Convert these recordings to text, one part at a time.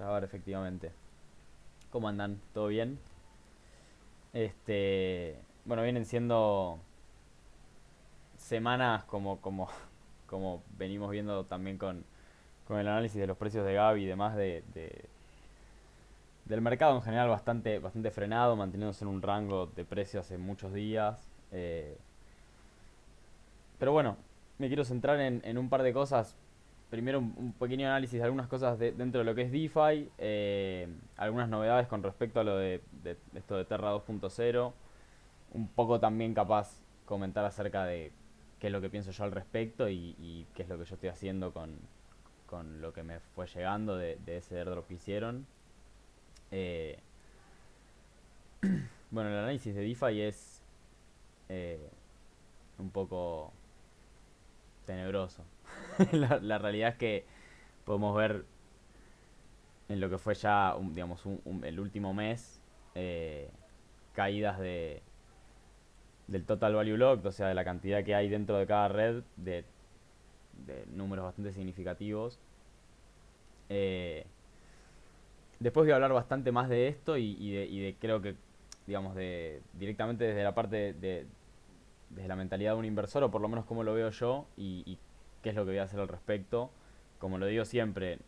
grabar efectivamente. ¿Cómo andan? ¿Todo bien? Bueno, vienen siendo semanas como venimos viendo también con el análisis de los precios de Gavi y demás del mercado en general bastante frenado, manteniéndose en un rango de precios hace muchos días. Eh, pero bueno, me quiero centrar en un par de cosas. Primero un pequeño análisis de algunas cosas dentro de lo que es DeFi, algunas novedades con respecto a lo de esto de Terra 2.0, un poco también capaz comentar acerca de qué es lo que pienso yo al respecto y qué es lo que yo estoy haciendo con lo que me fue llegando de ese airdrop que hicieron. Eh, bueno, el análisis de DeFi es eh, un poco tenebroso. La realidad es que podemos ver en lo que fue ya, digamos, el último mes, eh, caídas del total value locked, o sea, de la cantidad que hay dentro de cada red, de números bastante significativos. Eh, Después voy a hablar bastante más de esto y de creo que, digamos, directamente desde la parte desde la mentalidad de un inversor, o por lo menos cómo lo veo yo y qué es lo que voy a hacer al respecto. Como lo digo siempre,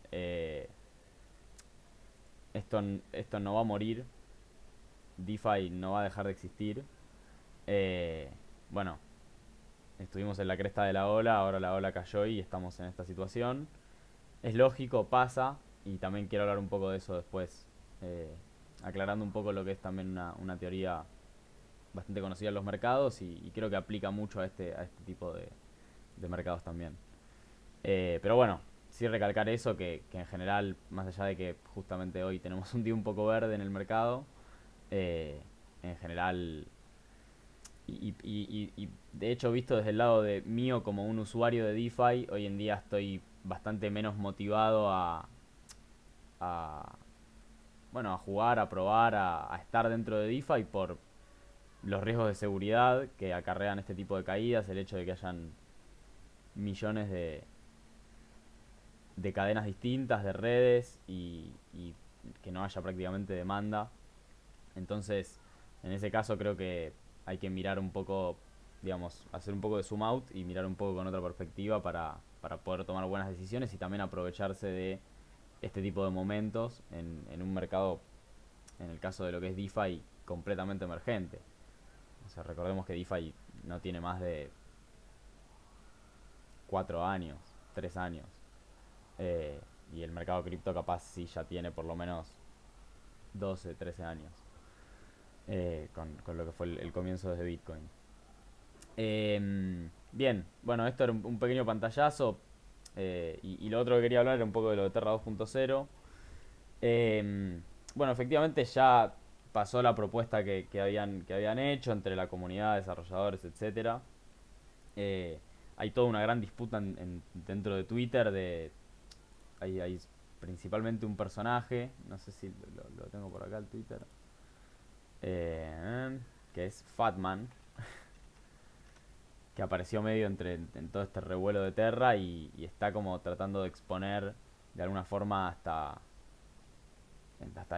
esto no va a morir, DeFi no va a dejar de existir. Eh, bueno, estuvimos en la cresta de la ola, ahora la ola cayó y estamos en esta situación. Es lógico, pasa, y también quiero hablar un poco de eso después, eh, aclarando un poco lo que es también una teoría bastante conocida en los mercados y creo que aplica mucho a este tipo de mercados también. Pero bueno, sí recalcar eso, que en general, más allá de que justamente hoy tenemos un día un poco verde en el mercado, eh, en general y de hecho, visto desde el lado de mío como un usuario de DeFi, hoy en día estoy bastante menos motivado a bueno, a jugar, a probar, a estar dentro de DeFi por los riesgos de seguridad que acarrean este tipo de caídas, el hecho de que hayan millones de cadenas distintas, de redes y que no haya prácticamente demanda. Entonces, en ese caso creo que hay que mirar un poco, digamos, hacer un poco de zoom out y mirar un poco con otra perspectiva para poder tomar buenas decisiones y también aprovecharse de este tipo de momentos en un mercado, en el caso de lo que es DeFi, completamente emergente. O sea, recordemos que DeFi no tiene más de 4 años, 3 años. Eh, y el mercado cripto capaz sí ya tiene por lo menos 12 13 años. Con lo que fue el comienzo desde Bitcoin. Bien, bueno, esto era un pequeño pantallazo. Y lo otro que quería hablar era un poco de lo de Terra 2.0. Bueno, efectivamente ya pasó la propuesta que habían hecho entre la comunidad, desarrolladores, etcétera. Eh, Hay toda una gran disputa dentro de Twitter. Hay principalmente un personaje, no sé si lo tengo por acá el Twitter, que es Fatman, que apareció medio en todo este revuelo de Terra y está como tratando de exponer de alguna forma hasta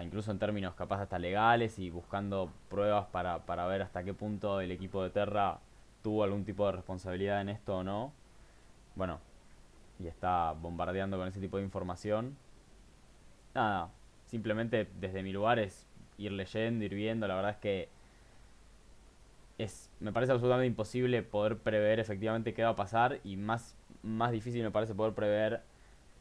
incluso en términos capaz hasta legales y buscando pruebas para ver hasta qué punto el equipo de Terra tuvo algún tipo de responsabilidad en esto o no. Bueno, y está bombardeando con ese tipo de información. Nada, simplemente desde mi lugar es ir leyendo, ir viendo. La verdad es que me parece absolutamente imposible poder prever efectivamente qué va a pasar y más difícil me parece poder prever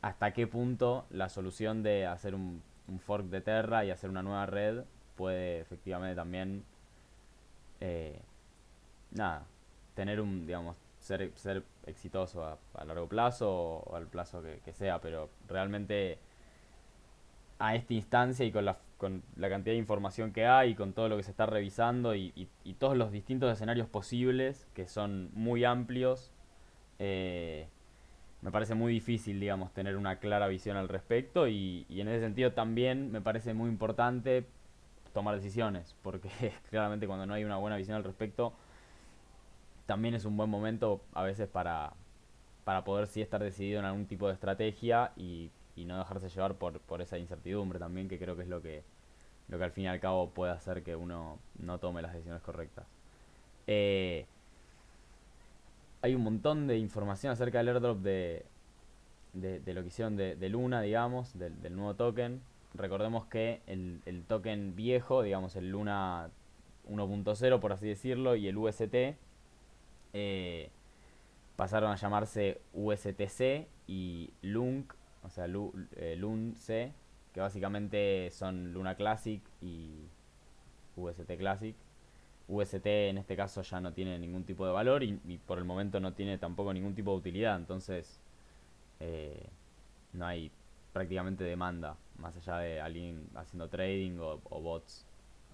hasta qué punto la solución de hacer un fork de Terra y hacer una nueva red puede efectivamente también, eh, nada, tener digamos, ser exitoso a largo plazo o al plazo que sea, pero realmente a esta instancia y con la cantidad de información que hay, con todo lo que se está revisando y todos los distintos escenarios posibles, que son muy amplios, eh, me parece muy difícil, digamos, tener una clara visión al respecto y en ese sentido también me parece muy importante tomar decisiones, porque claramente cuando no hay una buena visión al respecto, también es un buen momento a veces para poder sí estar decidido en algún tipo de estrategia y y no dejarse llevar por esa incertidumbre también, que creo que es lo que al fin y al cabo puede hacer que uno no tome las decisiones correctas. Eh, Hay un montón de información acerca del airdrop de lo que hicieron de Luna, digamos, del nuevo token. Recordemos que el token viejo, digamos, el Luna 1.0, por así decirlo, y el UST eh, pasaron a llamarse USTC y LUNC, o sea, LUNC, que básicamente son Luna Classic y UST Classic. UST en este caso ya no tiene ningún tipo de valor y por el momento no tiene tampoco ningún tipo de utilidad, entonces eh, no hay prácticamente demanda, más allá de alguien haciendo trading o bots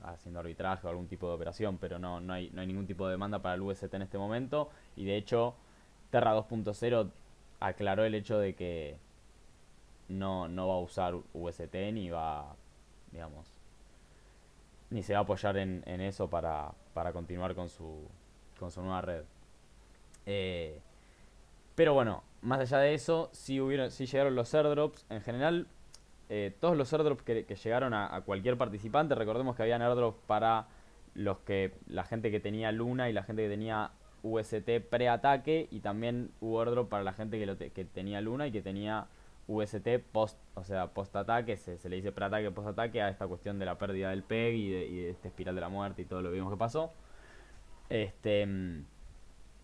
haciendo arbitraje o algún tipo de operación, pero no hay ningún tipo de demanda para el UST en este momento. Y de hecho, Terra 2.0 aclaró el hecho de que no va a usar UST ni va, digamos, ni se va a apoyar en eso para continuar con su nueva red. Eh, pero bueno, más allá de eso, sí llegaron los airdrops. En general, todos los airdrops que llegaron a cualquier participante, recordemos que habían airdrops para la gente que tenía Luna y la gente que tenía UST pre-ataque, y también hubo airdrop para la gente que tenía Luna y que tenía UST post, o sea, post-ataque. Se le dice pre-ataque, post-ataque a esta cuestión de la pérdida del PEG y de esta espiral de la muerte y todo lo que vimos que pasó. Este,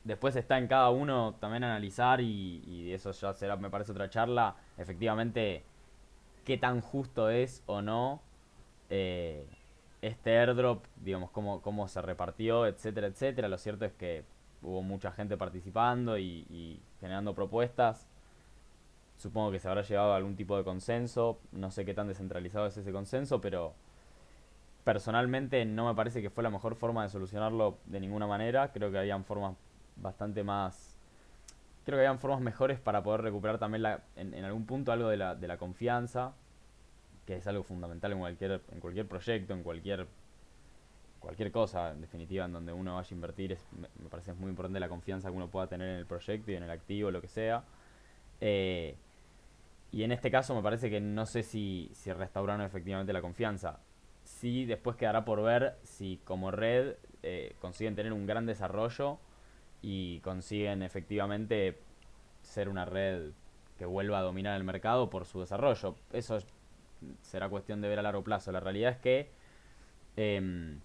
Después está en cada uno también analizar, y eso ya será, me parece, otra charla, efectivamente, qué tan justo es o no eh, este airdrop, digamos, cómo se repartió, etcétera, etcétera. Lo cierto es que hubo mucha gente participando y generando propuestas. Supongo que se habrá llegado a algún tipo de consenso. No sé qué tan descentralizado es ese consenso, pero personalmente no me parece que fue la mejor forma de solucionarlo de ninguna manera. Creo que habían formas bastante más... Creo que habían formas mejores para poder recuperar también en algún punto algo de la confianza, que es algo fundamental en cualquier proyecto, en cualquier cosa, en definitiva, en donde uno vaya a invertir. Me parece muy importante la confianza que uno pueda tener en el proyecto y en el activo, lo que sea. Eh, y en este caso me parece que no sé si restauraron efectivamente la confianza. Sí, después quedará por ver si como red consiguen tener un gran desarrollo y consiguen efectivamente ser una red que vuelva a dominar el mercado por su desarrollo. Eso será cuestión de ver a largo plazo. La realidad es que eh,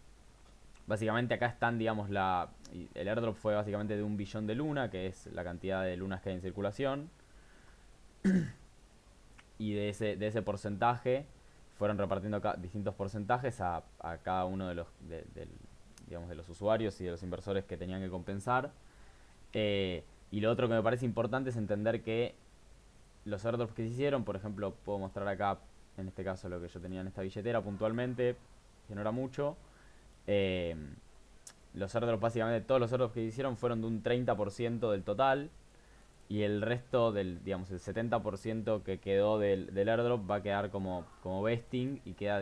básicamente acá están, digamos, el airdrop fue básicamente de 1 billón de Luna, que es la cantidad de lunas que hay en circulación, y de ese porcentaje fueron repartiendo distintos porcentajes a cada uno digamos, de los usuarios y de los inversores que tenían que compensar. Y lo otro que me parece importante es entender que los airdrops que se hicieron, por ejemplo, puedo mostrar acá, en este caso, lo que yo tenía en esta billetera puntualmente, que no era mucho. Eh, los airdrops, básicamente, todos los airdrops que se hicieron fueron de un 30% del total. Y el resto digamos, el 70% que quedó del airdrop va a quedar como vesting y queda,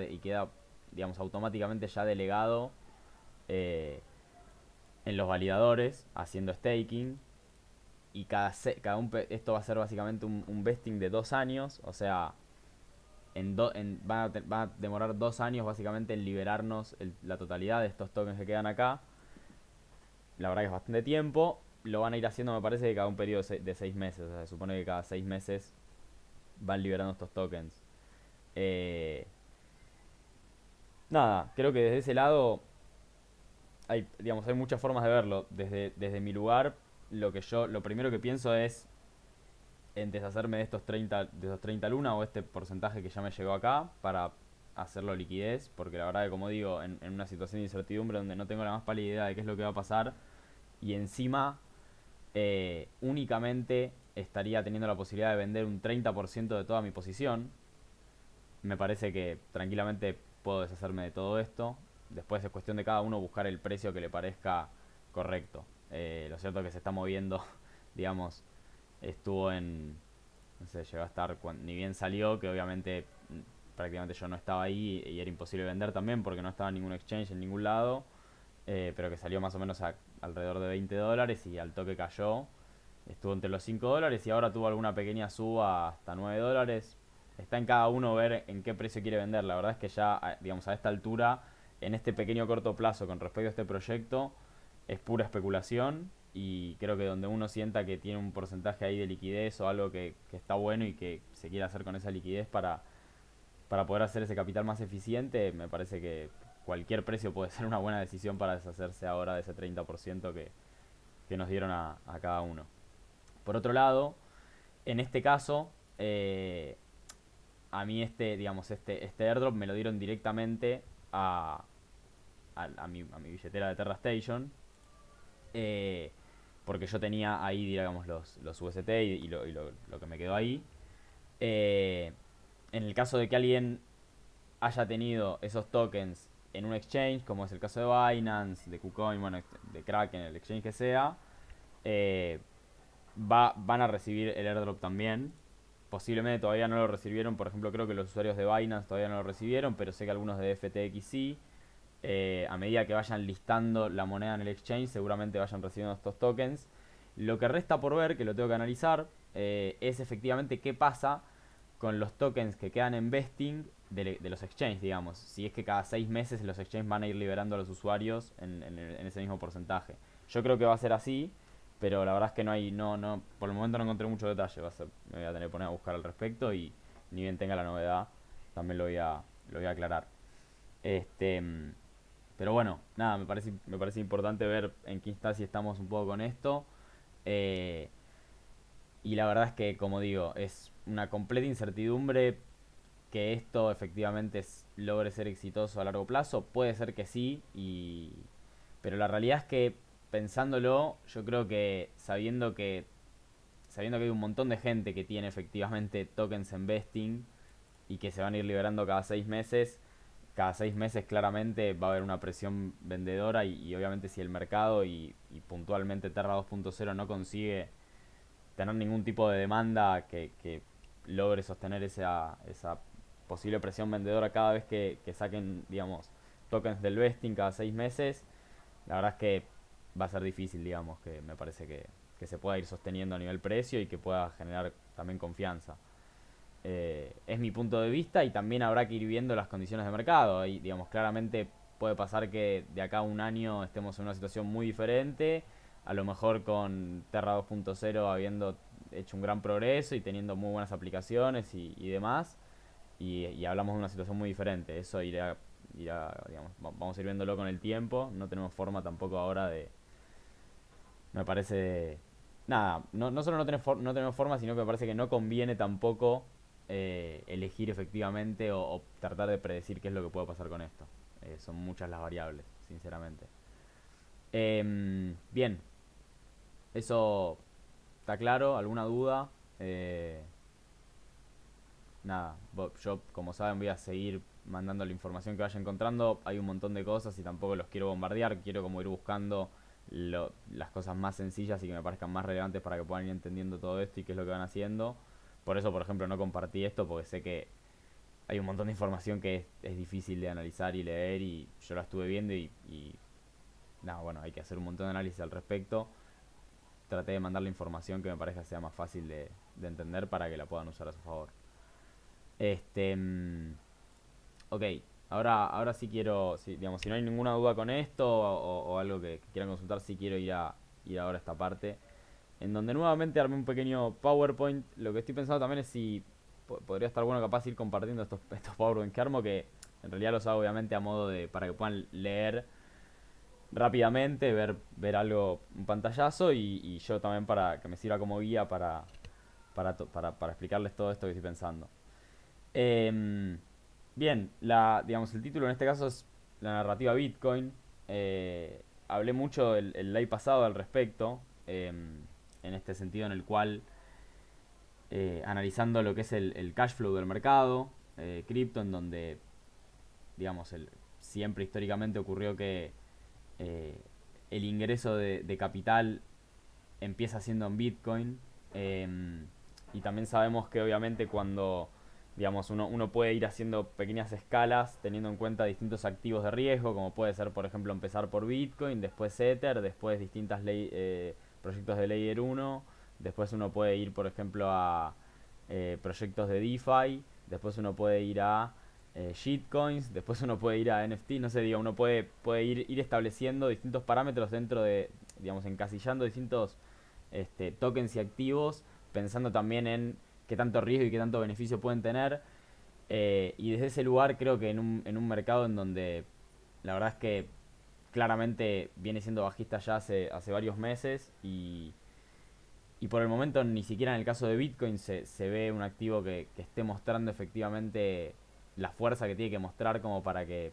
digamos, automáticamente ya delegado eh, en los validadores, haciendo staking. Y esto va a ser básicamente un vesting de 2 años, o sea, va a demorar 2 años básicamente en liberarnos la totalidad de estos tokens que quedan acá. La verdad que es bastante tiempo. Lo van a ir haciendo, me parece, que cada un periodo de 6 meses. O sea, se supone que cada 6 meses van liberando estos tokens. Eh, Nada, creo que desde ese lado digamos, hay muchas formas de verlo. Desde mi lugar, lo primero que pienso es en deshacerme de estos 30 luna, o este porcentaje que ya me llegó acá, para hacerlo liquidez, porque la verdad que, como digo, en una situación de incertidumbre donde no tengo la más pálida idea de qué es lo que va a pasar, y encima únicamente estaría teniendo la posibilidad de vender un 30% de toda mi posición, me parece que tranquilamente puedo deshacerme de todo esto. Después es cuestión de cada uno buscar el precio que le parezca correcto. Lo cierto es que se está moviendo, digamos, estuvo no sé, llegó a estar, ni bien salió, que obviamente prácticamente yo no estaba ahí y era imposible vender también porque no estaba en ningún exchange en ningún lado, pero que salió más o menos alrededor de $20 y al toque cayó. Estuvo entre los $5 y ahora tuvo alguna pequeña suba hasta $9. está en cada uno ver en qué precio quiere vender. La verdad es que ya, digamos, a esta altura, en este pequeño corto plazo con respecto a este proyecto, es pura especulación y creo que donde uno sienta que tiene un porcentaje ahí de liquidez o algo que está bueno y que se quiere hacer con esa liquidez para poder hacer ese capital más eficiente, me parece que cualquier precio puede ser una buena decisión para deshacerse ahora de ese 30% que nos dieron a cada uno. Por otro lado, en este caso, a mí digamos, este airdrop me lo dieron directamente a, a mi billetera de Terra Station. eh, Porque yo tenía ahí, digamos, los UST y lo que me quedó ahí. Eh, en el caso de que alguien haya tenido esos tokens en un exchange, como es el caso de Binance, de KuCoin, bueno, de Kraken, el exchange que sea, eh, van a recibir el airdrop también. Posiblemente todavía no lo recibieron, por ejemplo, creo que los usuarios de Binance todavía no lo recibieron, pero sé que algunos de FTX sí. A medida que vayan listando la moneda en el exchange, seguramente vayan recibiendo estos tokens. Lo que resta por ver, que lo tengo que analizar, es efectivamente qué pasa con los tokens que quedan en vesting de los exchanges, digamos. Si es que cada 6 meses los exchanges van a ir liberando a los usuarios en ese mismo porcentaje. Yo creo que va a ser así, pero la verdad es que no hay, por el momento no encontré mucho detalle. Me voy a tener que poner a buscar al respecto y ni bien tenga la novedad, también lo voy a aclarar. Este, pero bueno, nada, me parece importante ver en qué instancia estamos un poco con esto. Eh, y la verdad es que, como digo, es una completa incertidumbre que esto efectivamente logre ser exitoso a largo plazo. Puede ser que sí, pero la realidad es que pensándolo, yo creo que sabiendo que hay un montón de gente que tiene efectivamente tokens en vesting y que se van a ir liberando cada 6 meses claramente va a haber una presión vendedora y obviamente si el mercado y puntualmente Terra 2.0 no consigue tener ningún tipo de demanda que logre sostener esa posible presión vendedora cada vez que saquen, digamos, tokens del vesting cada 6 meses, la verdad es que va a ser difícil, digamos, que me parece que se pueda ir sosteniendo a nivel precio y que pueda generar también confianza. Es mi punto de vista y también habrá que ir viendo las condiciones de mercado. Y, digamos, claramente puede pasar que de acá a un año estemos en una situación muy diferente. A lo mejor con Terra 2.0 habiendo hecho un gran progreso y teniendo muy buenas aplicaciones y demás. Y hablamos de una situación muy diferente. Eso digamos, vamos a ir viéndolo con el tiempo. No tenemos forma tampoco ahora me parece, nada, no solo no tenemos forma, sino que me parece que no conviene tampoco elegir efectivamente o tratar de predecir qué es lo que puede pasar con esto. Son muchas las variables, sinceramente. Bien, eso está claro. ¿Alguna duda? Eh, Nada, yo como saben voy a seguir mandando la información que vaya encontrando. Hay un montón de cosas y tampoco los quiero bombardear. Quiero como ir buscando las cosas más sencillas y que me parezcan más relevantes para que puedan ir entendiendo todo esto y qué es lo que van haciendo. Por eso, por ejemplo, no compartí esto porque sé que hay un montón de información que es difícil de analizar y leer y yo la estuve viendo y nada, bueno, hay que hacer un montón de análisis al respecto. Traté de mandar la información que me parezca sea más fácil de entender para que la puedan usar a su favor. Este, ok, ahora sí quiero, digamos, si no hay ninguna duda con esto o algo que quieran consultar, sí quiero ir ahora a esta parte, en donde nuevamente armé un pequeño PowerPoint. Lo que estoy pensando también es si podría estar bueno capaz ir compartiendo estos PowerPoint que armo, que en realidad los hago obviamente a modo para que puedan leer rápidamente, ver algo, un pantallazo y yo también para que me sirva como guía para explicarles todo esto que estoy pensando. Em, Bien, digamos, el título en este caso es la narrativa Bitcoin. Hablé mucho el live pasado al respecto, en este sentido en el cual, analizando lo que es el cash flow del mercado, cripto, en donde, digamos, siempre históricamente ocurrió que eh, el ingreso de capital empieza siendo en Bitcoin. Y también sabemos que obviamente cuando digamos uno puede ir haciendo pequeñas escalas teniendo en cuenta distintos activos de riesgo, como puede ser por ejemplo empezar por Bitcoin, después Ether, después distintas proyectos de Layer 1, después uno puede ir por ejemplo a proyectos de DeFi después uno puede ir a shitcoins, después uno puede ir a NFT, no sé, digo, uno puede ir estableciendo distintos parámetros dentro de, digamos, encasillando distintos tokens y activos, pensando también en qué tanto riesgo y qué tanto beneficio pueden tener. Y desde ese lugar creo que en un mercado en donde la verdad es que claramente viene siendo bajista ya hace varios meses y por el momento ni siquiera en el caso de Bitcoin se ve un activo que esté mostrando efectivamente la fuerza que tiene que mostrar como para que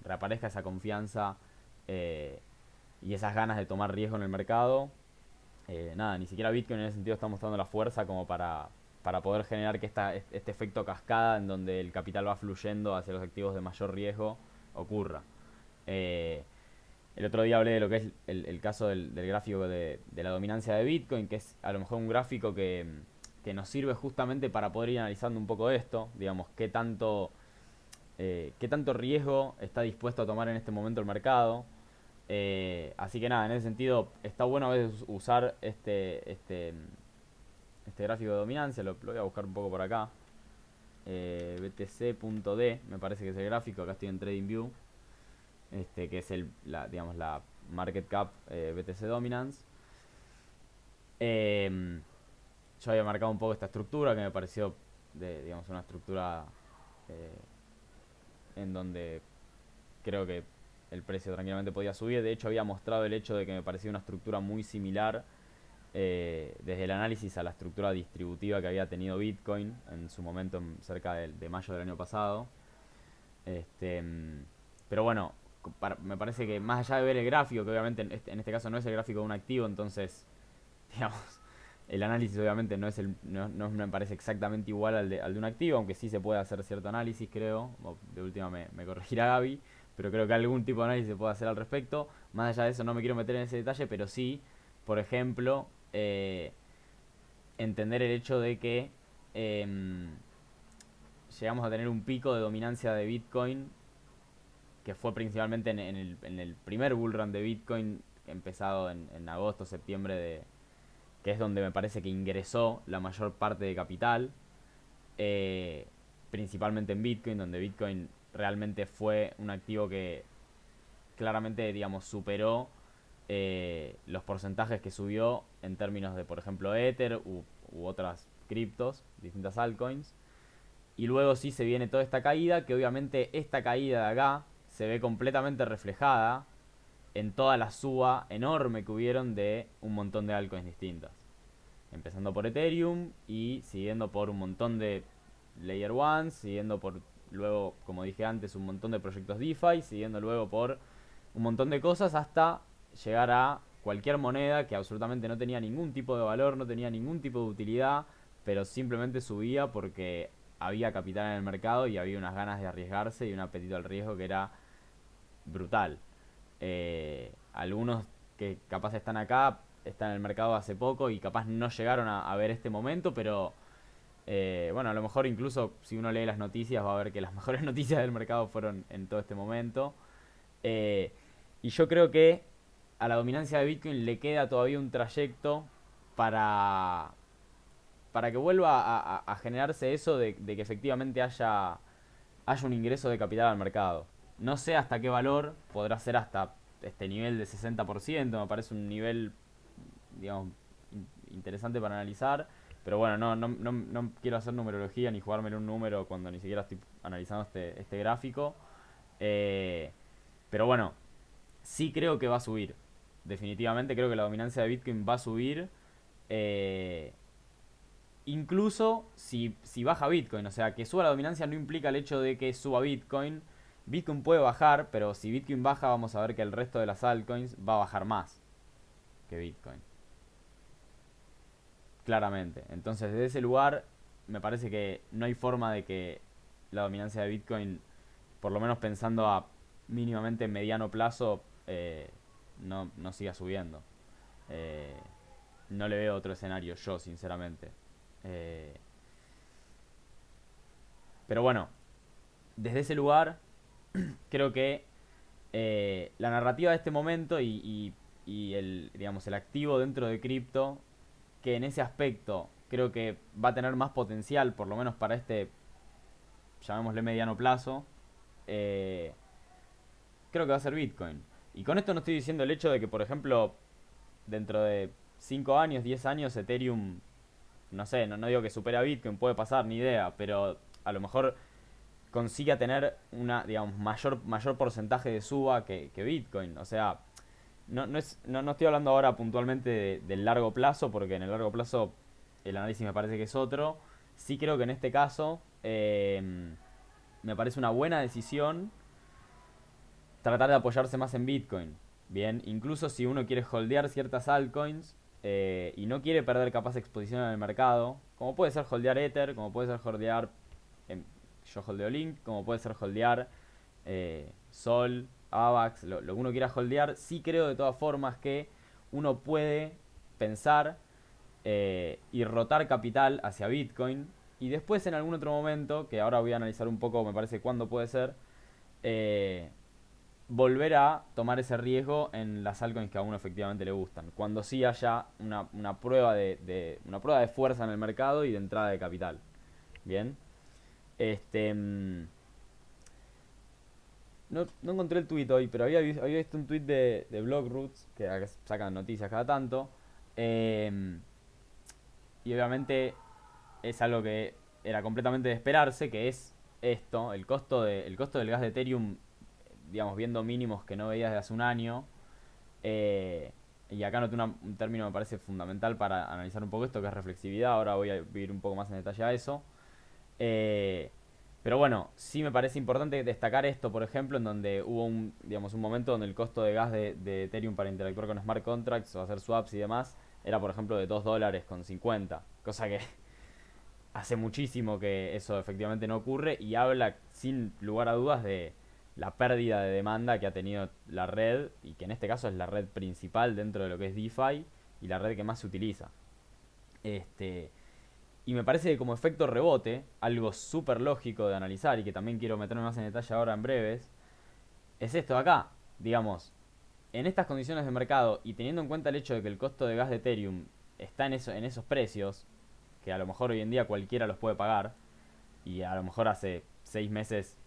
reaparezca esa confianza eh, y esas ganas de tomar riesgo en el mercado. Nada, ni siquiera Bitcoin en ese sentido está mostrando la fuerza como para poder generar que este efecto cascada en donde el capital va fluyendo hacia los activos de mayor riesgo ocurra. Eh, el otro día hablé de lo que es el caso del gráfico de la dominancia de Bitcoin, que es a lo mejor un gráfico que nos sirve justamente para poder ir analizando un poco esto, digamos, qué tanto riesgo está dispuesto a tomar en este momento el mercado. Así que nada, en ese sentido está bueno a veces usar este gráfico de dominancia, lo voy a buscar un poco por acá. BTC.D me parece que es el gráfico, acá estoy en TradingView, que es digamos, la market cap BTC Dominance. Eh, yo había marcado un poco esta estructura que me pareció, digamos, una estructura eh, en donde creo que el precio tranquilamente podía subir. De hecho, había mostrado el hecho de que me parecía una estructura muy similar desde el análisis a la estructura distributiva que había tenido Bitcoin en su momento, cerca de mayo del año pasado. Este, pero bueno, me parece que más allá de ver el gráfico, que obviamente en este caso no es el gráfico de un activo, entonces, digamos, el análisis obviamente no me parece exactamente igual al de un activo, aunque sí se puede hacer cierto análisis, creo. De última me corregirá Gaby, pero creo que algún tipo de análisis se puede hacer al respecto. Más allá de eso no me quiero meter en ese detalle, pero sí, por ejemplo, entender el hecho de que em, llegamos a tener un pico de dominancia de Bitcoin que fue principalmente en el primer bullrun de Bitcoin empezado en agosto, septiembre, que es donde me parece que ingresó la mayor parte de capital, eh, principalmente en Bitcoin, donde Bitcoin realmente fue un activo que claramente, digamos, superó los porcentajes que subió en términos de, por ejemplo, Ether u otras criptos, distintas altcoins. Y luego sí se viene toda esta caída, que obviamente esta caída de acá se ve completamente reflejada en toda la suba enorme que hubieron de un montón de altcoins distintas. Empezando por Ethereum y siguiendo por un montón de Layer 1, siguiendo por luego, como dije antes, un montón de proyectos DeFi, siguiendo luego por un montón de cosas hasta llegar a cualquier moneda que absolutamente no tenía ningún tipo de valor, no tenía ningún tipo de utilidad, pero simplemente subía porque había capital en el mercado y había unas ganas de arriesgarse y un apetito al riesgo que era brutal. Algunos que capaz están acá, están en el mercado hace poco y capaz no llegaron a ver este momento, pero bueno, a lo mejor incluso si uno lee las noticias va a ver que las mejores noticias del mercado fueron en todo este momento. Eh, y yo creo que a la dominancia de Bitcoin le queda todavía un trayecto para, para que vuelva a generarse eso de que efectivamente haya un ingreso de capital al mercado. No sé hasta qué valor, podrá ser hasta este nivel de 60%, me parece un nivel, digamos, interesante para analizar. Pero bueno, no quiero hacer numerología ni jugarme un número cuando ni siquiera estoy analizando este gráfico. Eh, pero bueno, sí creo que va a subir. Definitivamente creo que la dominancia de Bitcoin va a subir. Eh, Incluso si baja Bitcoin. O sea, que suba la dominancia no implica el hecho de que suba Bitcoin. Bitcoin puede bajar, pero si Bitcoin baja vamos a ver que el resto de las altcoins va a bajar más que Bitcoin. Claramente. Entonces desde ese lugar me parece que no hay forma de que la dominancia de Bitcoin, por lo menos pensando a mínimamente mediano plazo, no siga subiendo. Eh, no le veo otro escenario yo, sinceramente. Eh, pero bueno, desde ese lugar creo que la narrativa de este momento y digamos, el activo dentro de cripto, que en ese aspecto creo que va a tener más potencial, por lo menos para este llamémosle mediano plazo, eh, creo que va a ser Bitcoin. Y con esto no estoy diciendo el hecho de que, por ejemplo, dentro de 5 años, 10 años, Ethereum, no sé, no digo que supere a Bitcoin, puede pasar, ni idea, pero a lo mejor consiga tener una, digamos, mayor porcentaje de suba que Bitcoin. O sea, no estoy hablando ahora puntualmente del largo plazo, porque en el largo plazo el análisis me parece que es otro. Sí creo que en este caso me parece una buena decisión tratar de apoyarse más en Bitcoin. Bien, incluso si uno quiere holdear ciertas altcoins y no quiere perder capaz exposición en el mercado, como puede ser holdear Ether, como puede ser holdear, em, yo holdeo Link, como puede ser holdear Sol, AVAX, lo que uno quiera holdear, sí creo de todas formas que uno puede pensar y rotar capital hacia Bitcoin y después en algún otro momento, que ahora voy a analizar un poco, me parece cuándo puede ser, eh, volver a tomar ese riesgo en las altcoins que a uno efectivamente le gustan. Cuando sí haya una prueba una prueba de fuerza en el mercado y de entrada de capital. Bien. Este. No encontré el tweet hoy, pero había visto un tweet de Blogroots, que sacan noticias cada tanto. eh, y obviamente es algo que era completamente de esperarse, que es esto, el costo del gas de Ethereum, digamos, viendo mínimos que no veías de hace un año. Y acá noté un término que me parece fundamental para analizar un poco esto, que es reflexividad. Ahora voy a ir un poco más en detalle a eso. Eh, pero bueno, sí me parece importante destacar esto, por ejemplo, en donde hubo digamos, un momento donde el costo de gas de Ethereum para interactuar con smart contracts o hacer swaps y demás era, por ejemplo, de $2,50. Cosa que hace muchísimo que eso efectivamente no ocurre y habla sin lugar a dudas de la pérdida de demanda que ha tenido la red y que en este caso es la red principal dentro de lo que es DeFi y la red que más se utiliza. Este, y me parece que como efecto rebote, algo súper lógico de analizar y que también quiero meterme más en detalle ahora en breves, es esto de acá. Digamos, en estas condiciones de mercado y teniendo en cuenta el hecho de que el costo de gas de Ethereum está en esos precios, que a lo mejor hoy en día cualquiera los puede pagar, y a lo mejor hace 6 meses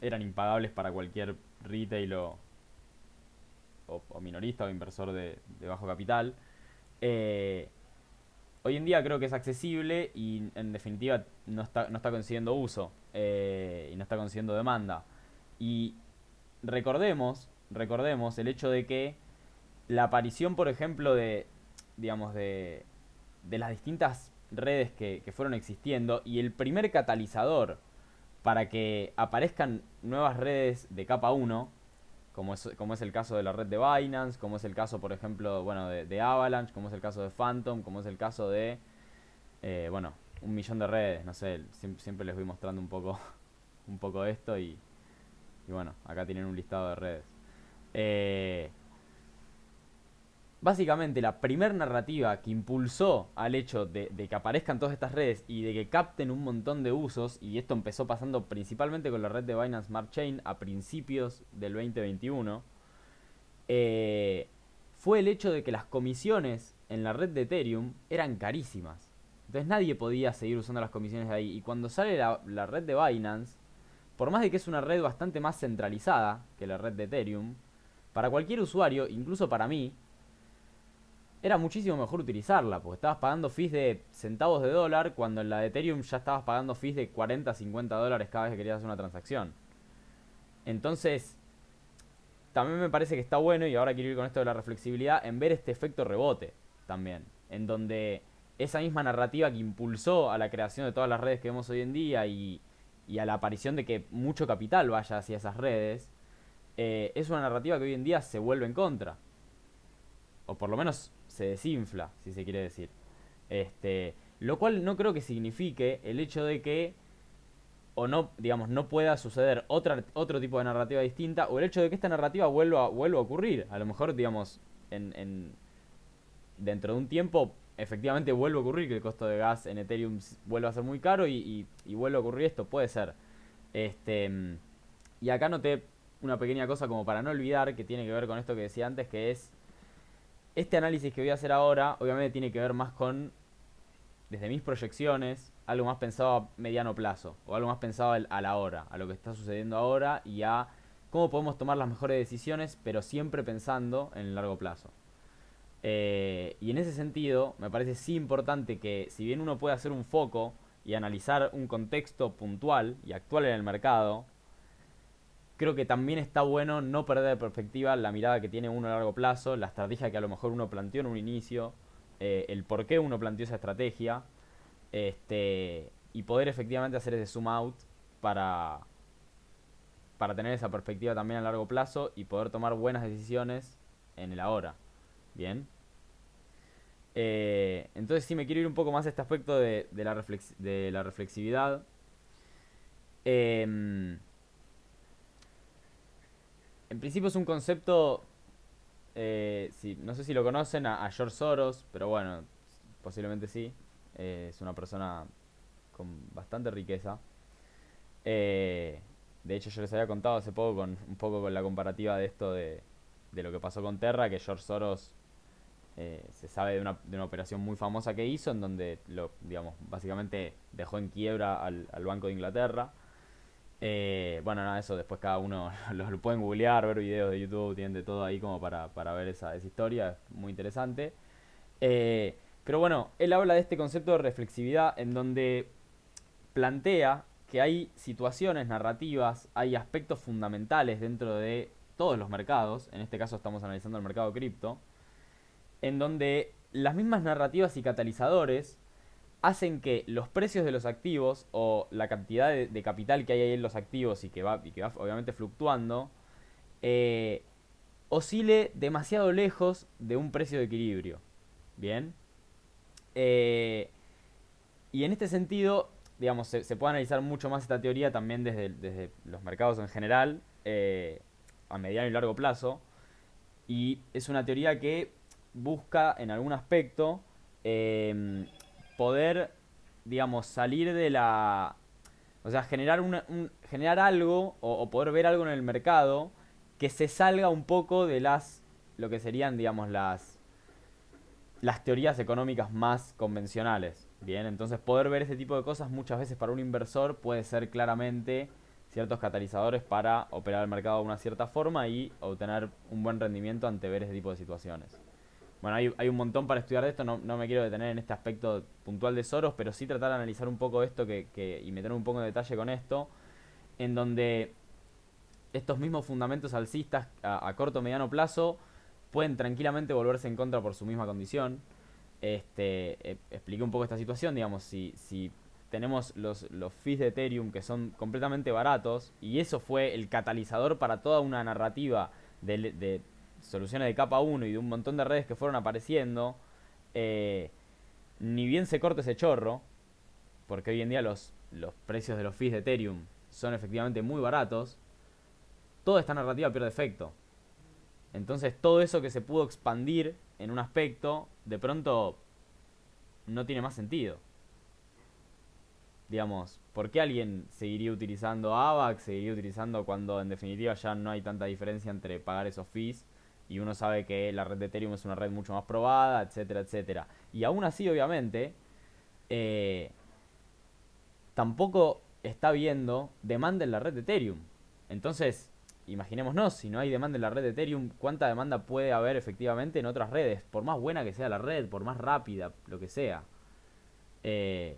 eran impagables para cualquier retail o minorista o inversor de bajo capital. Eh, Hoy en día creo que es accesible y en definitiva no está consiguiendo uso y no está consiguiendo demanda. Y recordemos el hecho de que la aparición, por ejemplo, digamos, de las distintas redes que fueron existiendo y el primer catalizador para que aparezcan nuevas redes de capa uno como es el caso de la red de Binance, como es el caso, por ejemplo, bueno, de Avalanche, como es el caso de Phantom, como es el caso de, bueno, un millón de redes, no sé, siempre les voy mostrando un poco, un poco esto y bueno, acá tienen un listado de redes. Eh, Básicamente la primer narrativa que impulsó al hecho de que aparezcan todas estas redes y de que capten un montón de usos, y esto empezó pasando principalmente con la red de Binance Smart Chain a principios del 2021, eh, fue el hecho de que las comisiones en la red de Ethereum eran carísimas. Entonces nadie podía seguir usando las comisiones de ahí. Y cuando sale la red de Binance, por más de que es una red bastante más centralizada que la red de Ethereum, para cualquier usuario, incluso para mí, era muchísimo mejor utilizarla, porque estabas pagando fees de centavos de dólar, cuando en la de Ethereum ya estabas pagando fees de 40, 50 dólares cada vez que querías hacer una transacción. Entonces, también me parece que está bueno, y ahora quiero ir con esto de la reflexibilidad, en ver este efecto rebote también, en donde esa misma narrativa que impulsó a la creación de todas las redes que vemos hoy en día y a la aparición de que mucho capital vaya hacia esas redes, es una narrativa que hoy en día se vuelve en contra. O por lo menos se desinfla, si se quiere decir. Lo cual no creo que signifique el hecho de que o no, digamos, no pueda suceder otro tipo de narrativa distinta, o el hecho de que esta narrativa vuelva a ocurrir. A lo mejor, digamos, dentro de un tiempo, efectivamente vuelve a ocurrir que el costo de gas en Ethereum vuelva a ser muy caro y vuelve a ocurrir esto, puede ser. Este, y acá noté una pequeña cosa como para no olvidar, que tiene que ver con esto que decía antes, que es este análisis que voy a hacer ahora, obviamente tiene que ver más con, desde mis proyecciones, algo más pensado a mediano plazo, o algo más pensado a la hora, a lo que está sucediendo ahora y a cómo podemos tomar las mejores decisiones, pero siempre pensando en el largo plazo. Y en ese sentido, me parece sí importante que, si bien uno puede hacer un foco y analizar un contexto puntual y actual en el mercado, creo que también está bueno no perder de perspectiva la mirada que tiene uno a largo plazo, la estrategia que a lo mejor uno planteó en un inicio, el por qué uno planteó esa estrategia, y poder efectivamente hacer ese zoom out para, para tener esa perspectiva también a largo plazo y poder tomar buenas decisiones en el ahora. Bien. Entonces sí me quiero ir un poco más a este aspecto de la reflexividad. En principio es un concepto, no sé si lo conocen a George Soros, pero bueno, posiblemente sí. Es una persona con bastante riqueza. Eh, de hecho, yo les había contado hace poco un poco con la comparativa de esto de lo que pasó con Terra, que George Soros se sabe de una operación muy famosa que hizo, en donde digamos, básicamente dejó en quiebra al Banco de Inglaterra. Bueno, nada, eso después cada uno lo pueden googlear, ver videos de YouTube, tienen de todo ahí como para ver esa historia, es muy interesante. Pero bueno, él habla de este concepto de reflexividad en donde plantea que hay situaciones narrativas, hay aspectos fundamentales dentro de todos los mercados, en este caso estamos analizando el mercado cripto, en donde las mismas narrativas y catalizadores hacen que los precios de los activos o la cantidad de capital que hay ahí en los activos y que va obviamente fluctuando, eh, oscile demasiado lejos de un precio de equilibrio. Bien. Eh, y en este sentido, digamos, se puede analizar mucho más esta teoría también desde los mercados en general, a mediano y largo plazo. Y es una teoría que busca en algún aspecto eh, poder, digamos, salir de la... O sea, generar algo o poder ver algo en el mercado que se salga un poco de lo que serían, digamos, las teorías económicas más convencionales. Bien, entonces poder ver ese tipo de cosas muchas veces para un inversor puede ser claramente ciertos catalizadores para operar el mercado de una cierta forma y obtener un buen rendimiento ante ver ese tipo de situaciones. Bueno, hay un montón para estudiar de esto, no me quiero detener en este aspecto puntual de Soros, pero sí tratar de analizar un poco esto y meter un poco de detalle con esto, en donde estos mismos fundamentos alcistas a corto o mediano plazo pueden tranquilamente volverse en contra por su misma condición. Expliqué un poco esta situación, digamos, si tenemos los fees de Ethereum que son completamente baratos y eso fue el catalizador para toda una narrativa de soluciones de capa uno y de un montón de redes que fueron apareciendo, eh, ni bien se corta ese chorro, porque hoy en día los precios de los fees de Ethereum son efectivamente muy baratos, toda esta narrativa pierde efecto. Entonces todo eso que se pudo expandir en un aspecto, de pronto no tiene más sentido. Digamos, ¿por qué alguien seguiría utilizando AVAX? Seguiría utilizando cuando en definitiva ya no hay tanta diferencia entre pagar esos fees y uno sabe que la red de Ethereum es una red mucho más probada, etcétera, etcétera. Y aún así, obviamente, eh, tampoco está habiendo demanda en la red de Ethereum. Entonces, imaginémonos, si no hay demanda en la red de Ethereum, ¿cuánta demanda puede haber efectivamente en otras redes? Por más buena que sea la red, por más rápida, lo que sea. Eh,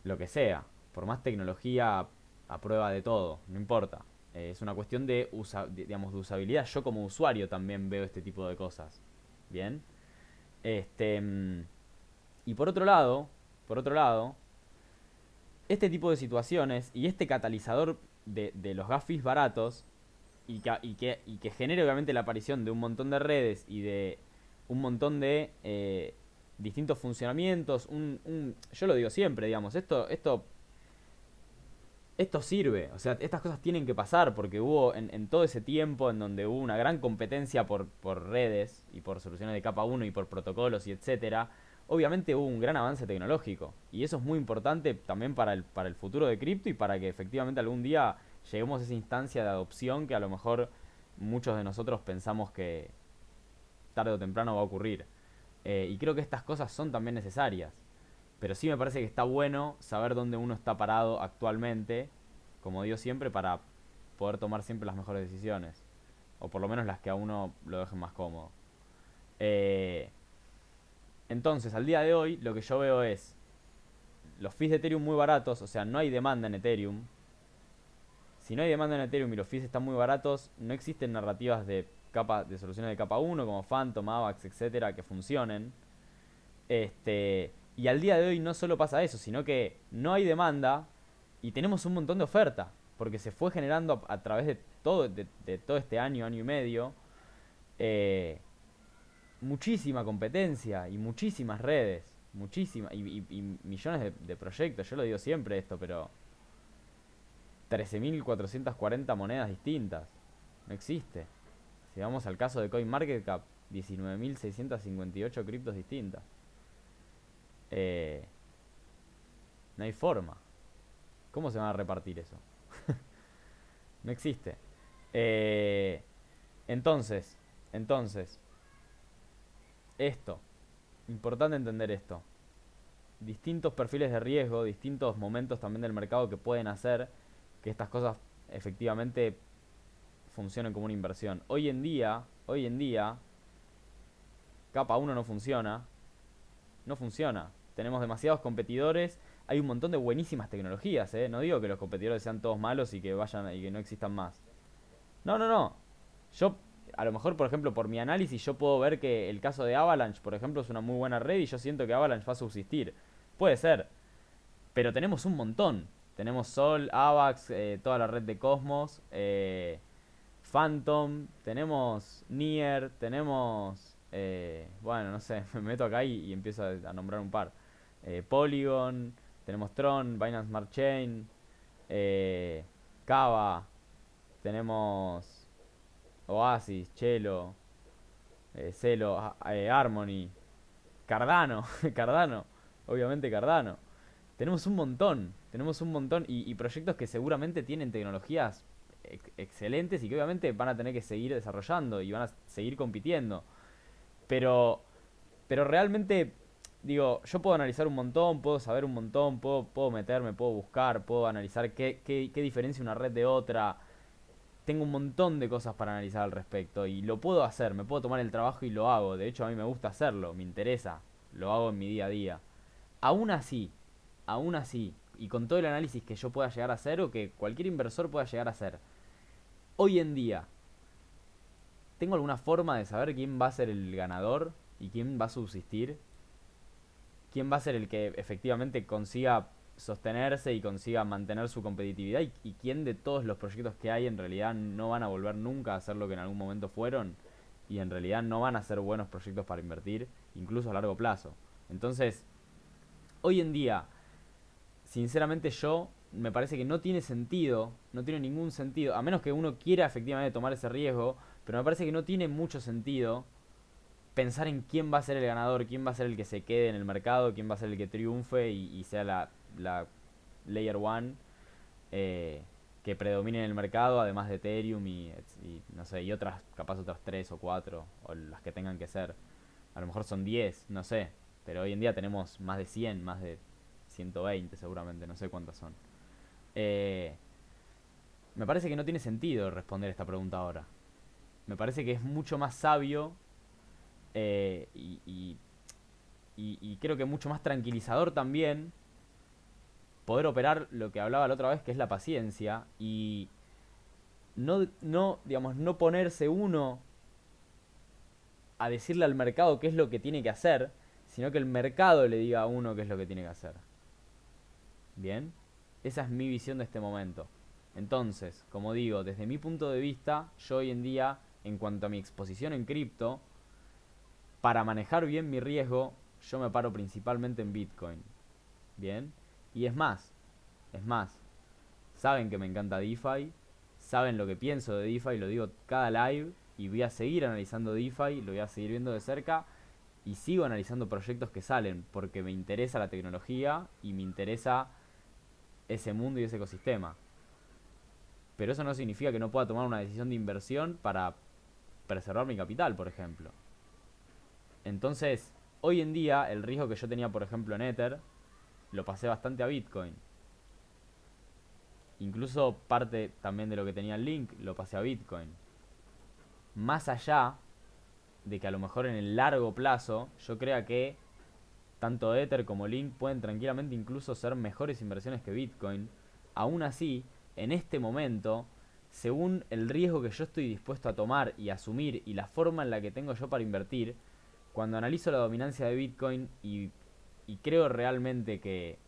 lo que sea. Por más tecnología a prueba de todo, no importa. Es una cuestión digamos, de usabilidad. Yo como usuario también veo este tipo de cosas. Bien. Este, mm, y por otro lado, este tipo de situaciones y este catalizador de los gas fees baratos y que genere obviamente la aparición de un montón de redes y de un montón de distintos funcionamientos. Yo lo digo siempre, digamos, esto sirve, o sea, estas cosas tienen que pasar porque hubo en todo ese tiempo en donde hubo una gran competencia por redes y por soluciones de capa uno y por protocolos y etcétera, obviamente hubo un gran avance tecnológico y eso es muy importante también para el futuro de cripto y para que efectivamente algún día lleguemos a esa instancia de adopción que a lo mejor muchos de nosotros pensamos que tarde o temprano va a ocurrir. Y creo que estas cosas son también necesarias. Pero sí me parece que está bueno saber dónde uno está parado actualmente, como digo siempre, para poder tomar siempre las mejores decisiones. O por lo menos las que a uno lo dejen más cómodo. Eh, entonces, al día de hoy, lo que yo veo es los fees de Ethereum muy baratos, o sea, no hay demanda en Ethereum. Si no hay demanda en Ethereum y los fees están muy baratos, no existen narrativas de soluciones de capa uno como Phantom, AVAX, etcétera, que funcionen. Y al día de hoy no solo pasa eso, sino que no hay demanda y tenemos un montón de oferta, porque se fue generando a través de todo este año, año y medio, eh, muchísima competencia y muchísimas redes, muchísimas, y millones de proyectos. Yo lo digo siempre esto, pero 13.440 monedas distintas. No existe. Si vamos al caso de CoinMarketCap, 19.658 criptos distintas. Eh, no hay forma. ¿Cómo se van a repartir eso? No existe. Eh, entonces, entonces, esto. Importante entender esto. Distintos perfiles de riesgo, distintos momentos también del mercado que pueden hacer que estas cosas efectivamente funcionen como una inversión. Hoy en día, capa uno no funciona. No funciona. Tenemos demasiados competidores. Hay un montón de buenísimas tecnologías, ¿eh? No digo que los competidores sean todos malos y que vayan y que no existan más. No, no, no. Yo, a lo mejor, por ejemplo, por mi análisis, yo puedo ver que el caso de Avalanche, por ejemplo, es una muy buena red y yo siento que Avalanche va a subsistir. Puede ser. Pero tenemos un montón. Tenemos Sol, Avax, toda la red de Cosmos, Phantom, tenemos Nier, tenemos... bueno, no sé, me meto acá y empiezo a nombrar un par. Polygon, tenemos Tron, Binance Smart Chain, Kava, tenemos Oasis, Chelo, Celo, Harmony, Cardano, Cardano, obviamente Cardano. Tenemos un montón y proyectos que seguramente tienen tecnologías excelentes y que obviamente van a tener que seguir desarrollando y van a seguir compitiendo. Pero, pero realmente, digo, yo puedo analizar un montón, puedo saber un montón, puedo meterme, puedo buscar, puedo analizar qué diferencia una red de otra. Tengo un montón de cosas para analizar al respecto y lo puedo hacer, me puedo tomar el trabajo y lo hago. De hecho, a mí me gusta hacerlo, me interesa, lo hago en mi día a día. Aún así, aún así, y con todo el análisis que yo pueda llegar a hacer o que cualquier inversor pueda llegar a hacer, hoy en día, ¿tengo alguna forma de saber quién va a ser el ganador y quién va a subsistir? ¿Quién va a ser el que efectivamente consiga sostenerse y consiga mantener su competitividad? ¿Y quién de todos los proyectos que hay en realidad no van a volver nunca a ser lo que en algún momento fueron? Y en realidad no van a ser buenos proyectos para invertir, incluso a largo plazo. Entonces, hoy en día, sinceramente yo me parece que no tiene sentido, no tiene ningún sentido, a menos que uno quiera efectivamente tomar ese riesgo, pero me parece que no tiene mucho sentido pensar en quién va a ser el ganador, quién va a ser el que se quede en el mercado, quién va a ser el que triunfe y sea la Layer one que predomine en el mercado, además de Ethereum no sé, y otras, capaz otras 3 o 4 o las que tengan que ser. A lo mejor son 10 no sé, pero hoy en día tenemos más de 100 más de 120 seguramente, no sé cuántas son. Eh, Me parece que no tiene sentido responder esta pregunta ahora. Me parece que es mucho más sabio eh, y, y- y creo que mucho más tranquilizador también poder operar lo que hablaba la otra vez, que es la paciencia y digamos, no ponerse uno a decirle al mercado qué es lo que tiene que hacer, sino que el mercado le diga a uno qué es lo que tiene que hacer. Bien, esa es mi visión de este momento. Entonces, como digo, desde mi punto de vista, yo hoy en día, en cuanto a mi exposición en cripto, para manejar bien mi riesgo, yo me paro principalmente en Bitcoin. Bien, y es más, saben que me encanta DeFi, saben lo que pienso de DeFi, lo digo cada live y voy a seguir analizando DeFi, lo voy a seguir viendo de cerca y sigo analizando proyectos que salen porque me interesa la tecnología y me interesa ese mundo y ese ecosistema. Pero eso no significa que no pueda tomar una decisión de inversión para preservar mi capital, por ejemplo. Entonces, hoy en día, el riesgo que yo tenía, por ejemplo, en Ether, lo pasé bastante a Bitcoin. Incluso parte también de lo que tenía el Link lo pasé a Bitcoin. Más allá de que a lo mejor en el largo plazo yo crea que tanto Ether como Link pueden tranquilamente incluso ser mejores inversiones que Bitcoin. Aún así, en este momento, según el riesgo que yo estoy dispuesto a tomar y asumir y la forma en la que tengo yo para invertir, cuando analizo la dominancia de Bitcoin y creo realmente que